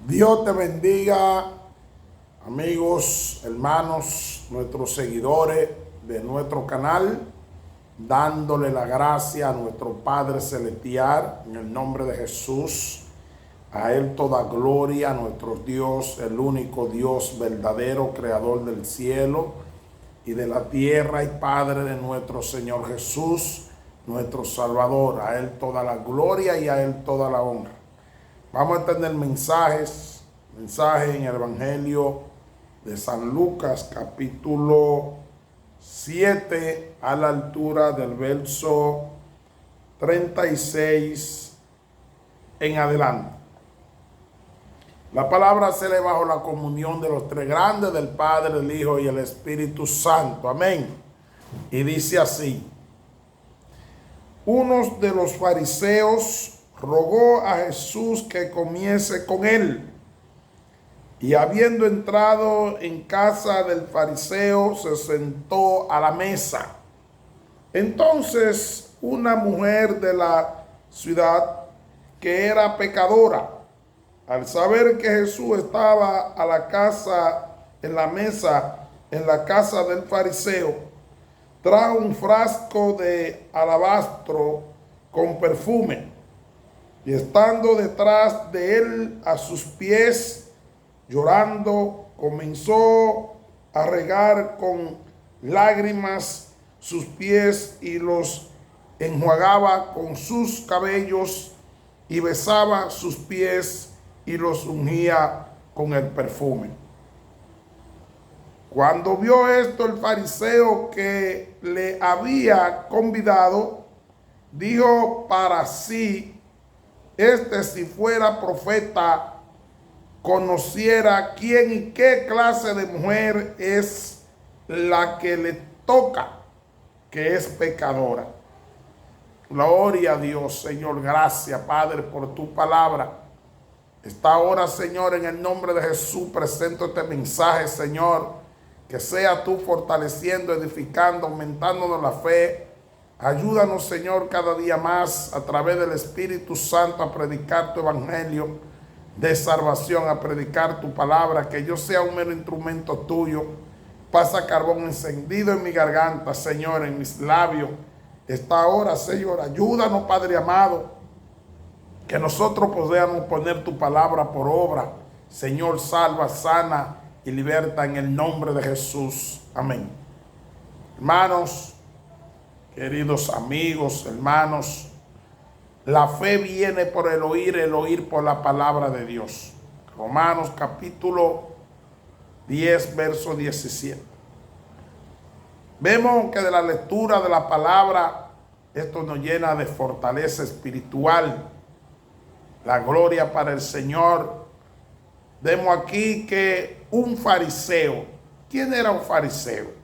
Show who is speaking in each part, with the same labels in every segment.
Speaker 1: Dios te bendiga, amigos, hermanos, nuestros seguidores de nuestro canal, dándole la gracia a nuestro Padre Celestial en el nombre de Jesús. A Él toda gloria, a nuestro Dios, el único Dios verdadero, creador del cielo y de la tierra y Padre de nuestro Señor Jesús, nuestro Salvador. A Él toda la gloria y a Él toda la honra. Vamos a tener mensajes en el Evangelio de San Lucas, capítulo 7, a la altura del verso 36 en adelante. La palabra se lee bajo la comunión de los tres grandes, del Padre, el Hijo y el Espíritu Santo. Amén. Y dice así: uno de los fariseos rogó a Jesús que comiese con él. Y habiendo entrado en casa del fariseo, se sentó a la mesa. Entonces una mujer de la ciudad, que era pecadora, al saber que Jesús estaba en la mesa en la casa del fariseo, trajo un frasco de alabastro con perfume, y estando detrás de él a sus pies, llorando, comenzó a regar con lágrimas sus pies y los enjuagaba con sus cabellos, y besaba sus pies y los ungía con el perfume. Cuando vio esto el fariseo que le había convidado, dijo para sí: si fuera profeta, conociera quién y qué clase de mujer es la que le toca, que es pecadora. Gloria a Dios, Señor. Gracias, Padre, por tu palabra. Esta hora, Señor, en el nombre de Jesús, presento este mensaje, Señor, que sea tú fortaleciendo, edificando, aumentándonos la fe. Ayúdanos, Señor, cada día más a través del Espíritu Santo a predicar tu evangelio de salvación, a predicar tu palabra, que yo sea un mero instrumento tuyo. Pasa carbón encendido en mi garganta, Señor, en mis labios. Esta hora, Señor, ayúdanos, Padre amado, que nosotros podamos poner tu palabra por obra. Señor, salva, sana y liberta en el nombre de Jesús. Amén. Hermanos, queridos amigos, hermanos, la fe viene por el oír por la palabra de Dios. Romanos capítulo 10, verso 17. Vemos que de la lectura de la palabra, esto nos llena de fortaleza espiritual. La gloria para el Señor. Vemos aquí que un fariseo. ¿Quién era un fariseo?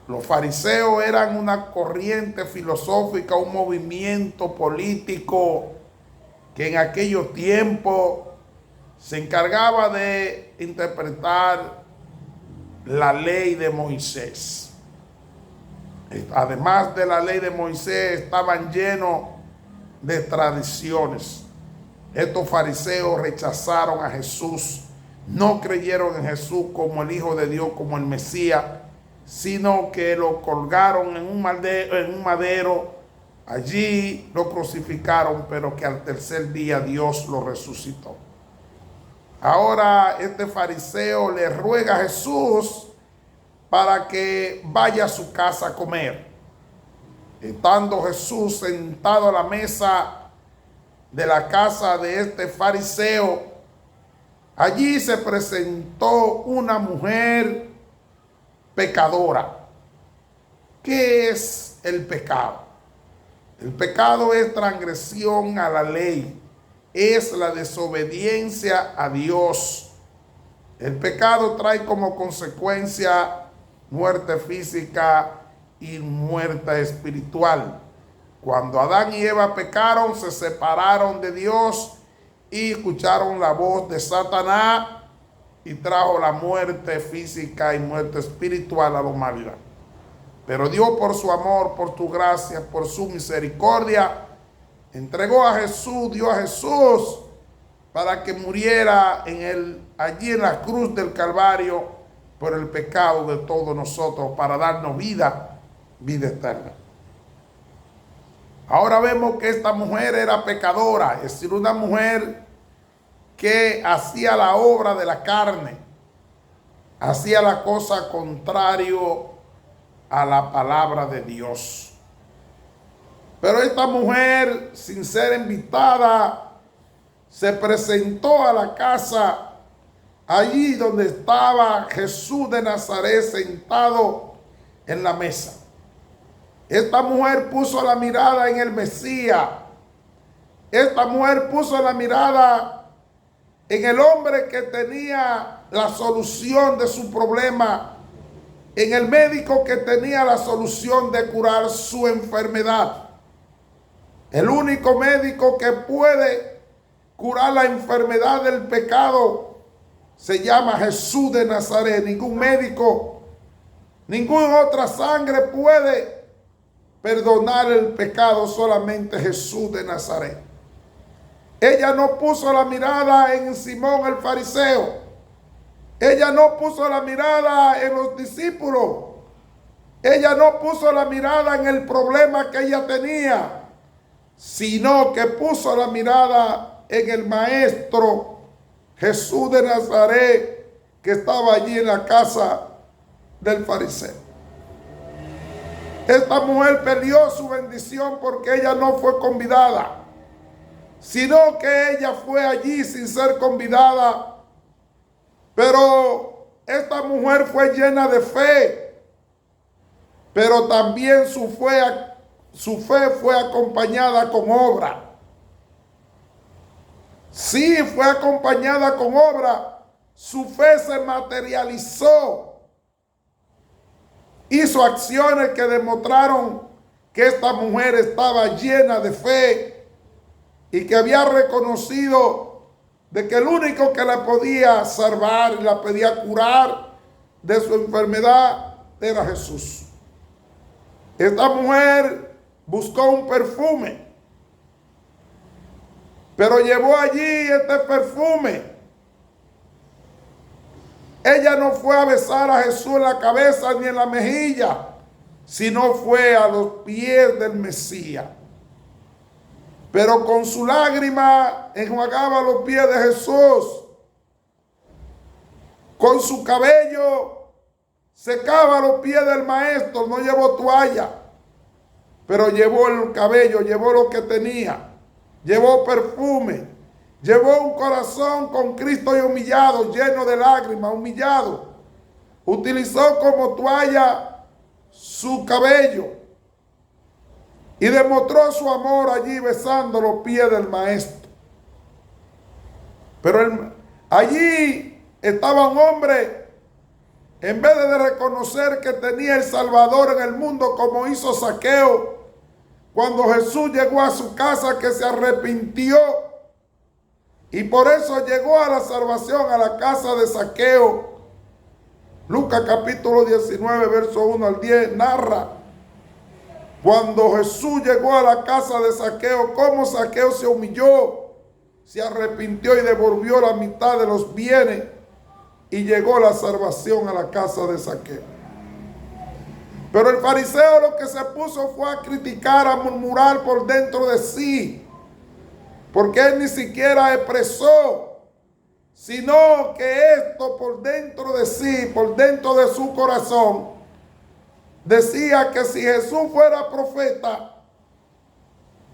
Speaker 1: Los fariseos eran una corriente filosófica, un movimiento político que en aquellos tiempos se encargaba de interpretar la ley de Moisés. Además de la ley de Moisés, estaban llenos de tradiciones. Estos fariseos rechazaron a Jesús, no creyeron en Jesús como el Hijo de Dios, como el Mesías, sino que lo colgaron en un madero, allí lo crucificaron, pero que al tercer día Dios lo resucitó. Ahora este fariseo le ruega a Jesús para que vaya a su casa a comer. Estando Jesús sentado a la mesa de la casa de este fariseo, allí se presentó una mujer pecadora. ¿Qué es el pecado? El pecado es transgresión a la ley, es la desobediencia a Dios. El pecado trae como consecuencia muerte física y muerte espiritual. Cuando Adán y Eva pecaron, se separaron de Dios y escucharon la voz de Satanás, y trajo la muerte física y muerte espiritual a la humanidad. Pero Dios, por su amor, por su gracia, por su misericordia, entregó a Jesús, dio a Jesús para que muriera allí en la cruz del Calvario por el pecado de todos nosotros, para darnos vida eterna. Ahora vemos que esta mujer era pecadora, es decir, una mujer que hacía la obra de la carne, hacía la cosa contrario a la palabra de Dios. Pero esta mujer, sin ser invitada, se presentó a la casa, allí donde estaba Jesús de Nazaret sentado en la mesa. Esta mujer puso la mirada en el Mesías. Esta mujer puso la mirada en el hombre que tenía la solución de su problema, en el médico que tenía la solución de curar su enfermedad. El único médico que puede curar la enfermedad del pecado se llama Jesús de Nazaret. Ningún médico, ninguna otra sangre puede perdonar el pecado, solamente Jesús de Nazaret. Ella no puso la mirada en Simón el fariseo. Ella no puso la mirada en los discípulos. Ella no puso la mirada en el problema que ella tenía, sino que puso la mirada en el Maestro Jesús de Nazaret, que estaba allí en la casa del fariseo. Esta mujer perdió su bendición porque ella no fue convidada, sino que ella fue allí sin ser convidada. Pero esta mujer fue llena de fe, pero también su fe fue acompañada con obra. Sí, fue acompañada con obra. Su fe se materializó. Hizo acciones que demostraron que esta mujer estaba llena de fe y que había reconocido de que el único que la podía salvar y la podía curar de su enfermedad era Jesús. Esta mujer buscó un perfume, pero llevó allí este perfume. Ella no fue a besar a Jesús en la cabeza ni en la mejilla, sino fue a los pies del Mesías. Pero con su lágrima enjuagaba los pies de Jesús. Con su cabello secaba los pies del Maestro. No llevó toalla, pero llevó el cabello, llevó lo que tenía. Llevó perfume. Llevó un corazón con Cristo y humillado, lleno de lágrimas, humillado. Utilizó como toalla su cabello y demostró su amor allí besando los pies del Maestro. Pero allí estaba un hombre, en vez de reconocer que tenía el Salvador en el mundo, como hizo Zaqueo, cuando Jesús llegó a su casa, que se arrepintió. Y por eso llegó a la salvación a la casa de Zaqueo. Lucas capítulo 19, verso 1 al 10, narra cuando Jesús llegó a la casa de Zaqueo, cómo Zaqueo se humilló, se arrepintió y devolvió la mitad de los bienes, y llegó la salvación a la casa de Zaqueo. Pero el fariseo lo que se puso fue a criticar, a murmurar por dentro de sí, porque él ni siquiera expresó, sino que esto por dentro de sí, por dentro de su corazón, decía que si Jesús fuera profeta,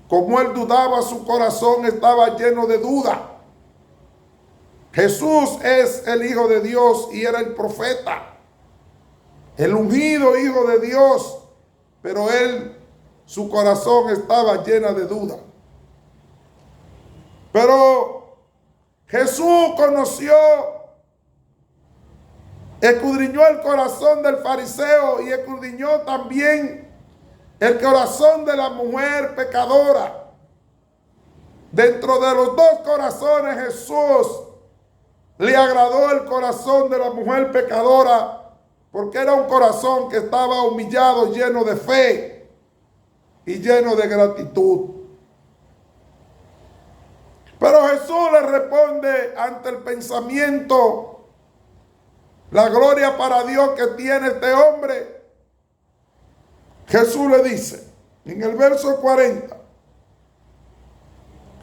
Speaker 1: como él dudaba, su corazón estaba lleno de duda. Jesús es el Hijo de Dios y era el profeta, el ungido Hijo de Dios, pero su corazón estaba lleno de duda. Pero Jesús conoció, escudriñó el corazón del fariseo y escudriñó también el corazón de la mujer pecadora. Dentro de los dos corazones Jesús le agradó el corazón de la mujer pecadora, porque era un corazón que estaba humillado, lleno de fe y lleno de gratitud. Pero Jesús Jesús le responde ante el pensamiento, la gloria para Dios que tiene este hombre. Jesús le dice en el verso 40,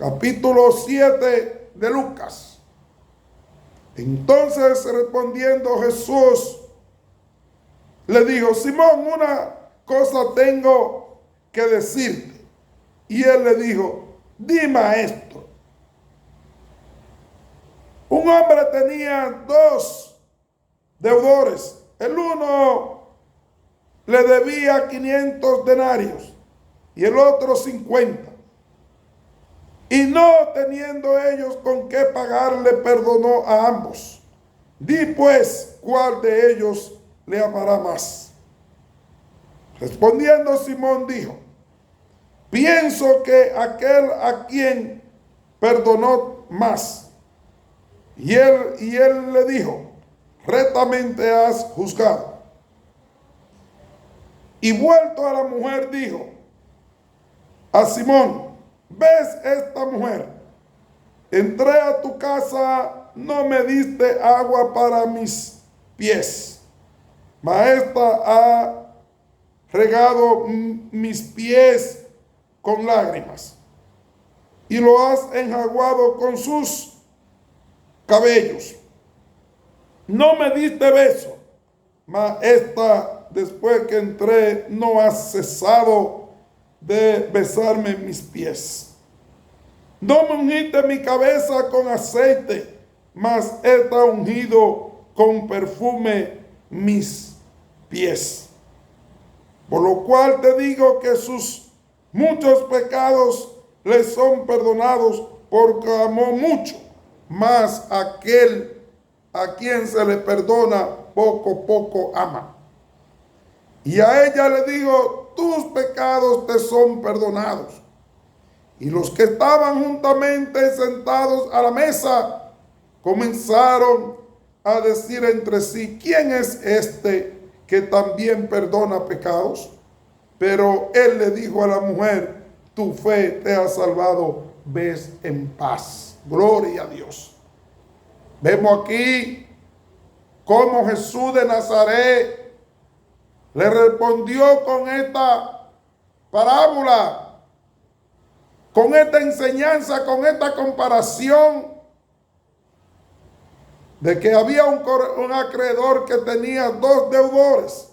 Speaker 1: capítulo 7 de Lucas. Entonces respondiendo Jesús le dijo: Simón, una cosa tengo que decirte. Y él le dijo: di, maestro. Un hombre tenía dos deudores. El uno le debía 500 denarios y el otro 50. Y no teniendo ellos con qué pagarle, perdonó a ambos. Di pues, ¿cuál de ellos le amará más? Respondiendo Simón dijo: pienso que aquel a quien perdonó más. Y él le dijo: rectamente has juzgado. Y vuelto a la mujer dijo a Simón: ¿ves esta mujer? Entré a tu casa, no me diste agua para mis pies, mas esta ha regado mis pies con lágrimas y lo has enjaguado con sus cabellos. No me diste beso, mas esta, después que entré, no ha cesado de besarme mis pies. No me ungiste mi cabeza con aceite, mas esta ungido con perfume mis pies. Por lo cual te digo que sus muchos pecados le son perdonados, porque amó mucho. Mas aquel a quien se le perdona, poco ama. Y a ella le digo: tus pecados te son perdonados. Y los que estaban juntamente sentados a la mesa comenzaron a decir entre sí: ¿quién es este que también perdona pecados? Pero él le dijo a la mujer: tu fe te ha salvado, ves en paz. Gloria a Dios. Vemos aquí cómo Jesús de Nazaret le respondió con esta parábola, con esta enseñanza, con esta comparación de que había un acreedor que tenía dos deudores.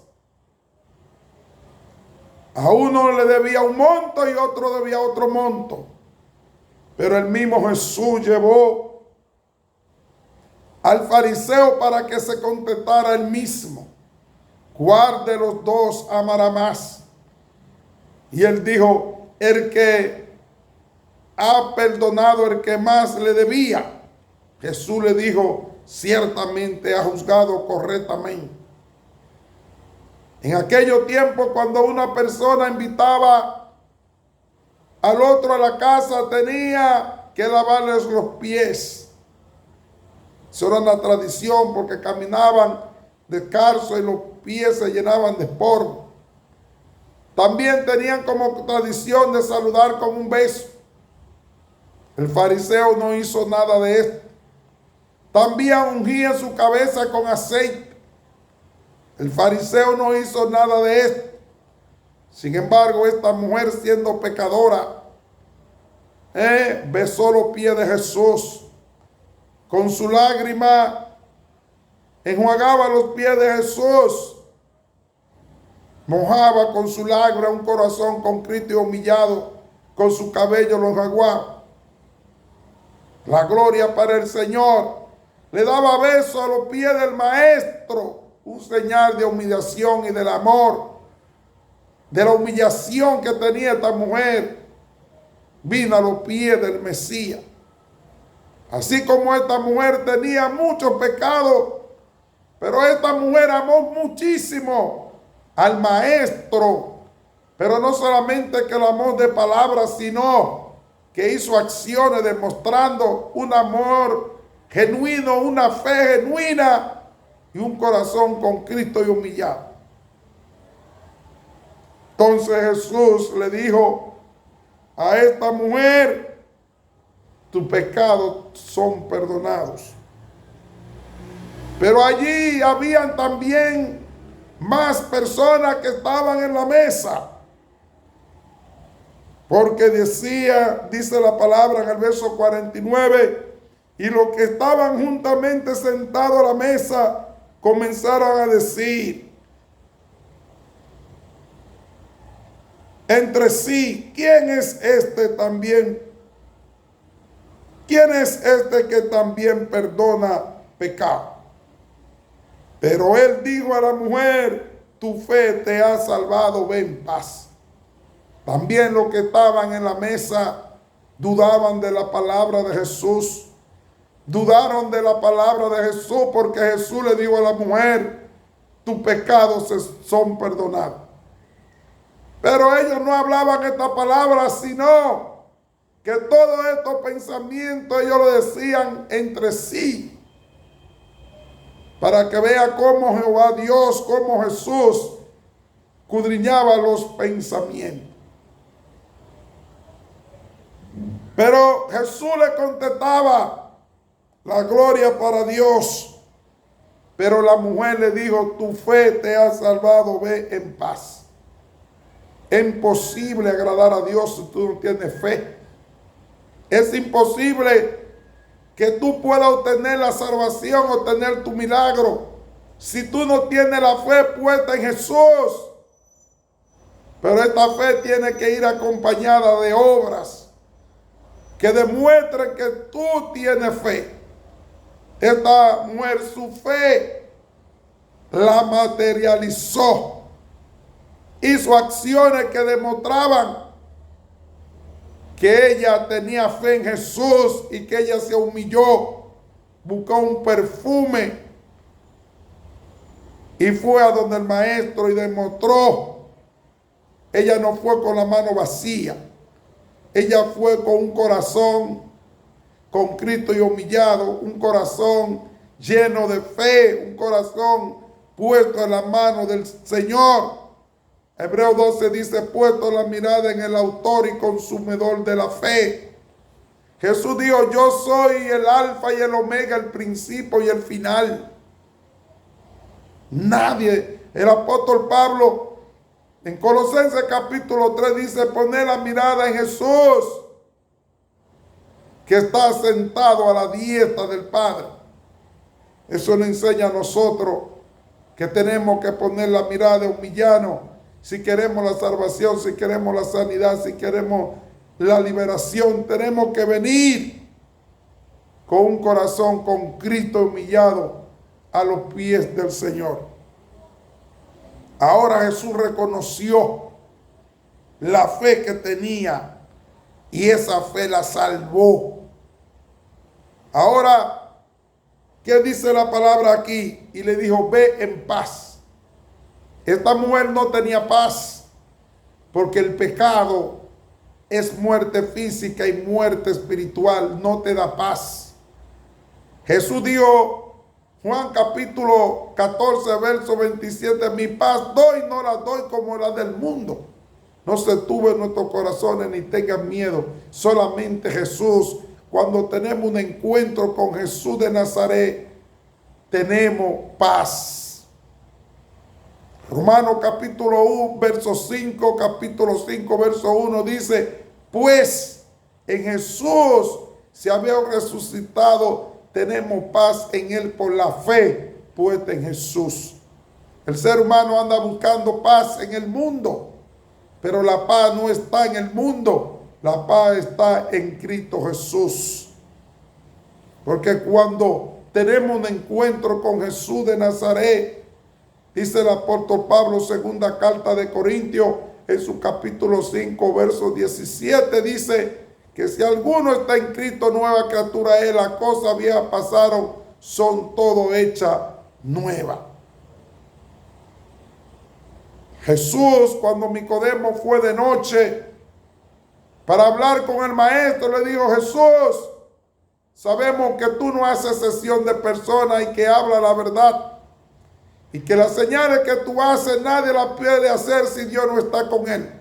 Speaker 1: A uno le debía un monto y otro debía otro monto. Pero el mismo Jesús llevó al fariseo para que se contestara él mismo: ¿cuál de los dos amará más? Y él dijo: el que ha perdonado, el que más le debía. Jesús le dijo: ciertamente ha juzgado correctamente. En aquellos tiempos, cuando una persona invitaba al otro a la casa, tenía que lavarles los pies. Eso era una tradición, porque caminaban descalzos y los pies se llenaban de polvo. También tenían como tradición de saludar con un beso. El fariseo no hizo nada de esto. También ungía su cabeza con aceite. El fariseo no hizo nada de esto. Sin embargo, esta mujer, siendo pecadora, besó los pies de Jesús. Con su lágrima enjuagaba los pies de Jesús. Mojaba con su lágrima un corazón contrito y humillado. Con su cabello lo enjuagaba. La gloria para el Señor. Le daba beso a los pies del Maestro. Un señal de humillación y del amor. De la humillación que tenía esta mujer, vino a los pies del Mesías. Así como esta mujer tenía muchos pecados, pero esta mujer amó muchísimo al Maestro. Pero no solamente que lo amó de palabras, sino que hizo acciones demostrando un amor genuino, una fe genuina y un corazón con Cristo y humillado. Entonces Jesús le dijo a esta mujer: tus pecados son perdonados. Pero allí habían también más personas que estaban en la mesa. Porque dice la palabra en el verso 49, y los que estaban juntamente sentados a la mesa comenzaron a decir entre sí, ¿quién es este también? ¿Quién es este que también perdona pecado? Pero él dijo a la mujer, tu fe te ha salvado, ve en paz. También los que estaban en la mesa dudaban de la palabra de Jesús. Dudaron de la palabra de Jesús porque Jesús le dijo a la mujer, tus pecados son perdonados. Pero ellos no hablaban esta palabra, sino que todos estos pensamientos ellos lo decían entre sí. Para que vea cómo Jehová Dios, cómo Jesús escudriñaba los pensamientos. Pero Jesús le contestaba, la gloria para Dios. Pero la mujer le dijo, tu fe te ha salvado, ve en paz. Es imposible agradar a Dios si tú no tienes fe. Es imposible que tú puedas obtener la salvación, obtener tu milagro, si tú no tienes la fe puesta en Jesús. Pero esta fe tiene que ir acompañada de obras que demuestren que tú tienes fe. Esta mujer su fe la materializó. Hizo acciones que demostraban que ella tenía fe en Jesús y que ella se humilló, buscó un perfume y fue a donde el maestro y demostró. Ella no fue con la mano vacía. Ella fue con un corazón contrito y humillado, un corazón lleno de fe, un corazón puesto en la mano del Señor. Hebreos 12 dice, puesto la mirada en el autor y consumidor de la fe. Jesús dijo, yo soy el alfa y el omega, el principio y el final. Nadie, el apóstol Pablo en Colosenses capítulo 3 dice, poner la mirada en Jesús, que está sentado a la diestra del Padre. Eso nos enseña a nosotros que tenemos que poner la mirada, humillarnos, si queremos la salvación, si queremos la sanidad, si queremos la liberación. Tenemos que venir con un corazón contrito y humillado a los pies del Señor. Ahora Jesús reconoció la fe que tenía y esa fe la salvó. Ahora, ¿qué dice la palabra aquí? Y le dijo, ve en paz. Esta mujer no tenía paz porque el pecado es muerte física y muerte espiritual, no te da paz. Jesús dijo, Juan capítulo 14, verso 27, mi paz doy, no la doy como la del mundo. No se turbe en nuestros corazones ni tengan miedo. Solamente Jesús, cuando tenemos un encuentro con Jesús de Nazaret, tenemos paz. Romanos capítulo 1, verso 5, capítulo 5, verso 1 dice, pues en Jesús se había resucitado, tenemos paz en Él por la fe puesta en Jesús. El ser humano anda buscando paz en el mundo, pero la paz no está en el mundo, la paz está en Cristo Jesús. Porque cuando tenemos un encuentro con Jesús de Nazaret, dice el apóstol Pablo, segunda carta de Corintios, en su capítulo 5, verso 17, dice que si alguno está en Cristo, nueva criatura es, las cosas viejas pasaron, son todo hechas nuevas. Jesús, cuando Nicodemo fue de noche para hablar con el maestro, le dijo, Jesús, sabemos que tú no haces excepción de personas y que habla la verdad. Y que las señales que tú haces nadie las puede hacer si Dios no está con él.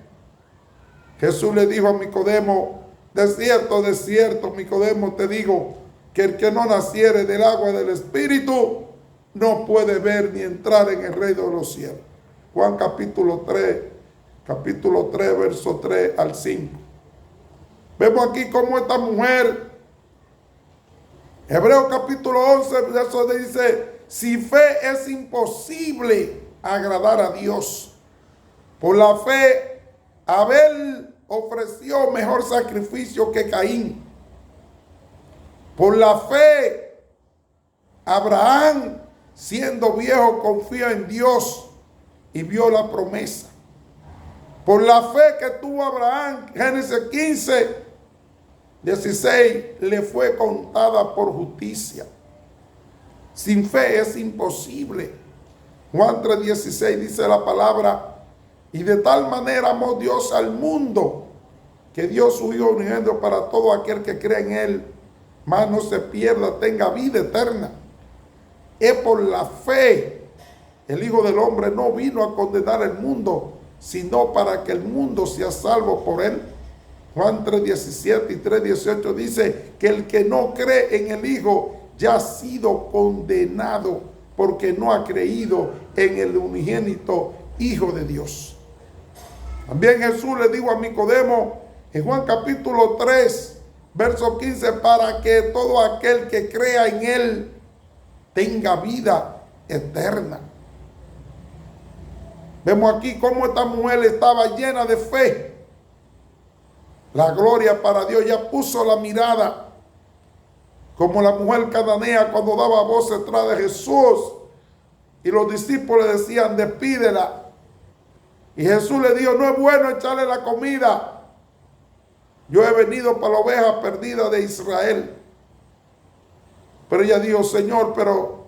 Speaker 1: Jesús le dijo a Nicodemo, de cierto, Nicodemo, te digo, que el que no naciere del agua del Espíritu no puede ver ni entrar en el reino de los cielos. Juan capítulo 3, verso 3 al 5. Vemos aquí cómo esta mujer, Hebreos capítulo 11, verso dice, sin fe es imposible agradar a Dios. Por la fe, Abel ofreció mejor sacrificio que Caín. Por la fe, Abraham, siendo viejo, confió en Dios y vio la promesa. Por la fe que tuvo Abraham, Génesis 15, 16, le fue contada por justicia. Sin fe es imposible. Juan 3:16 dice la palabra, y de tal manera amó Dios al mundo, que dio su Hijo unigénito para todo aquel que cree en Él, mas no se pierda, tenga vida eterna. Es por la fe. El Hijo del Hombre no vino a condenar el mundo, sino para que el mundo sea salvo por Él. Juan 3:17 y 3:18 dice que el que no cree en el Hijo ya ha sido condenado, porque no ha creído en el unigénito Hijo de Dios. También Jesús le dijo a Nicodemo en Juan capítulo 3, verso 15, para que todo aquel que crea en Él tenga vida eterna. Vemos aquí cómo esta mujer estaba llena de fe. La gloria para Dios, ya puso la mirada como la mujer cananea cuando daba voz detrás de Jesús y los discípulos le decían, despídela. Y Jesús le dijo, no es bueno echarle la comida. Yo he venido para la oveja perdida de Israel. Pero ella dijo, Señor, pero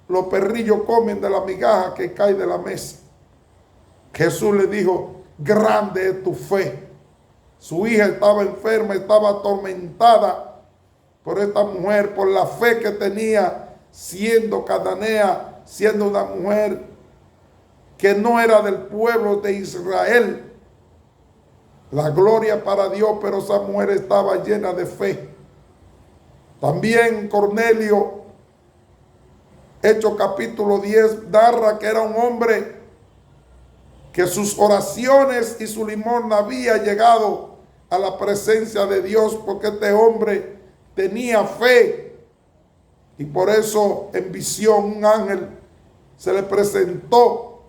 Speaker 1: los perrillos comen de la migaja que cae de la mesa. Jesús le dijo, grande es tu fe. Su hija estaba enferma, estaba atormentada por esta mujer, por la fe que tenía, siendo cananea, siendo una mujer que no era del pueblo de Israel. La gloria para Dios, pero esa mujer estaba llena de fe. También Cornelio, Hechos capítulo 10, narra que era un hombre que sus oraciones y su limosna había llegado a la presencia de Dios, porque este hombre tenía fe. Y por eso en visión un ángel se le presentó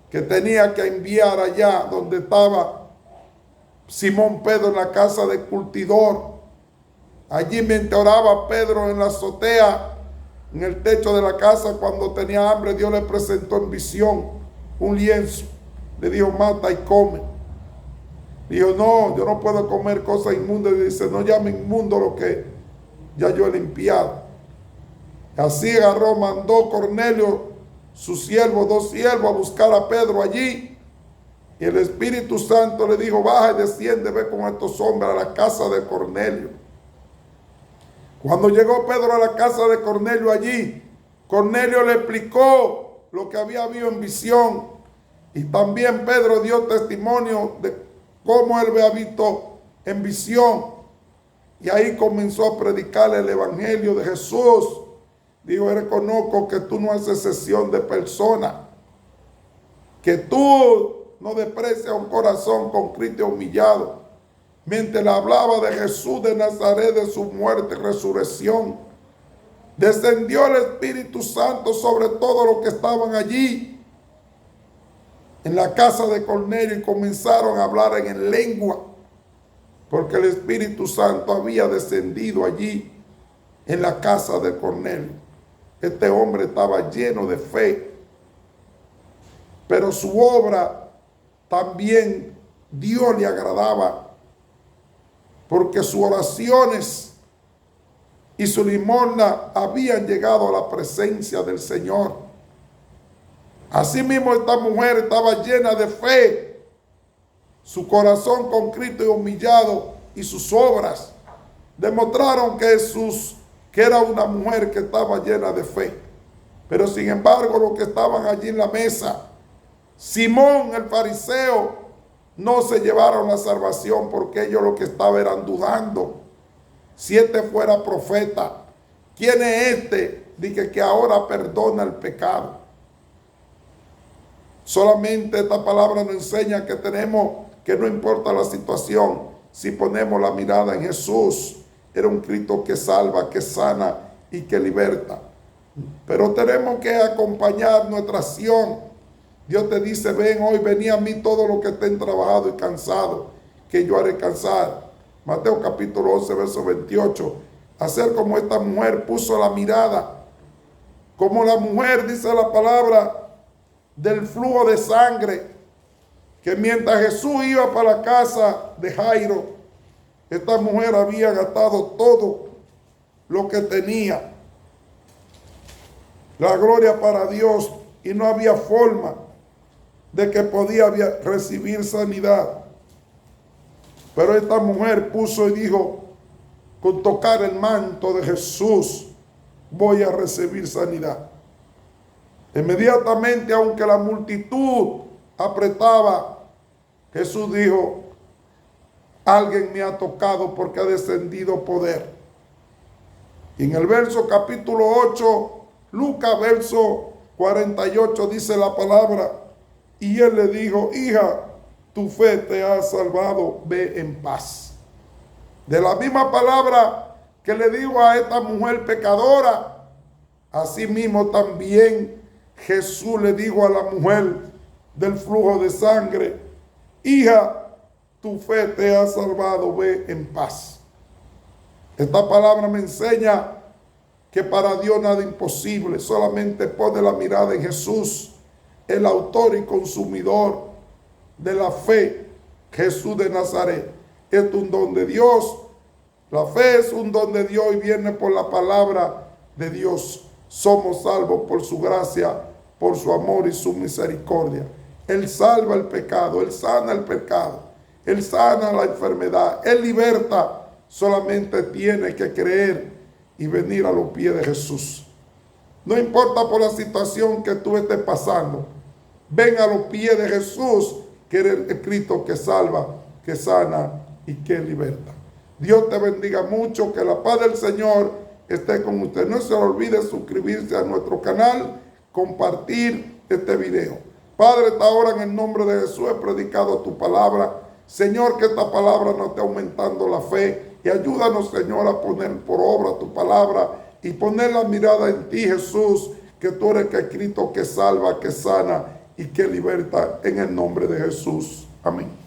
Speaker 1: que tenía que enviar allá donde estaba Simón Pedro, en la casa del curtidor. Allí mientras oraba Pedro en la azotea, en el techo de la casa, cuando tenía hambre, Dios le presentó en visión un lienzo. Le dijo, mata y come. Dijo, no, yo no puedo comer cosas inmundas. Y dice, no llame inmundo lo que ya yo he limpiado. Así agarró, mandó Cornelio, su siervo, 2 siervos, a buscar a Pedro allí. Y el Espíritu Santo le dijo, baja y desciende, ve con estos hombres a la casa de Cornelio. Cuando llegó Pedro a la casa de Cornelio allí, Cornelio le explicó lo que había habido en visión. Y también Pedro dio testimonio de cómo él había visto en visión. Y ahí comenzó a predicarle el evangelio de Jesús. Dijo, reconozco que tú no haces excepción de persona, que tú no desprecias un corazón contrito y humillado. Mientras le hablaba de Jesús de Nazaret, de su muerte y resurrección, descendió el Espíritu Santo sobre todos los que estaban allí en la casa de Cornelio, y comenzaron a hablar en lengua, porque el Espíritu Santo había descendido allí en la casa de Cornelio. Este hombre estaba lleno de fe, pero su obra también Dios le agradaba, porque sus oraciones y su limosna habían llegado a la presencia del Señor. Asimismo, esta mujer estaba llena de fe, su corazón contrito y humillado, y sus obras demostraron que era una mujer que estaba llena de fe. Pero sin embargo, los que estaban allí en la mesa, Simón el fariseo no se llevaron la salvación porque ellos lo que estaban eran dudando. Si este fuera profeta, ¿quién es este? Dije que ahora perdona el pecado. Solamente esta palabra nos enseña que tenemos, que no importa la situación, si ponemos la mirada en Jesús, era un Cristo que salva, que sana y que liberta. Pero tenemos que acompañar nuestra acción. Dios te dice, ven hoy, vení a mí todos los que estén trabajados y cansados, que yo haré cansar. Mateo capítulo 11, verso 28. Hacer como esta mujer puso la mirada, como la mujer, dice la palabra, del flujo de sangre, que mientras Jesús iba para la casa de Jairo, esta mujer había gastado todo lo que tenía. La gloria para Dios, y no había forma de que podía recibir sanidad. Pero esta mujer puso y dijo, con tocar el manto de Jesús voy a recibir sanidad. Inmediatamente, aunque la multitud apretaba, Jesús dijo, alguien me ha tocado porque ha descendido poder. Y en el verso capítulo 8, Lucas verso 48 dice la palabra, y él le dijo, hija, tu fe te ha salvado, ve en paz. De la misma palabra que le dijo a esta mujer pecadora, así mismo también Jesús le dijo a la mujer del flujo de sangre, hija, tu fe te ha salvado, ve en paz. Esta palabra me enseña que para Dios nada es imposible, solamente pone la mirada en Jesús, el autor y consumidor de la fe, Jesús de Nazaret. Es un don de Dios, la fe es un don de Dios y viene por la palabra de Dios. Somos salvos por su gracia, por su amor y su misericordia. Él salva el pecado, Él sana el pecado, Él sana la enfermedad, Él liberta. Solamente tiene que creer y venir a los pies de Jesús. No importa por la situación que tú estés pasando, ven a los pies de Jesús, que es el Cristo que salva, que sana y que liberta. Dios te bendiga mucho, que la paz del Señor esté con usted. No se olvide suscribirse a nuestro canal, compartir este video. Padre, esta hora en el nombre de Jesús he predicado tu palabra. Señor, que esta palabra nos esté aumentando la fe y ayúdanos, Señor, a poner por obra tu palabra y poner la mirada en ti, Jesús, que tú eres el Cristo que salva, que sana y que liberta, en el nombre de Jesús. Amén.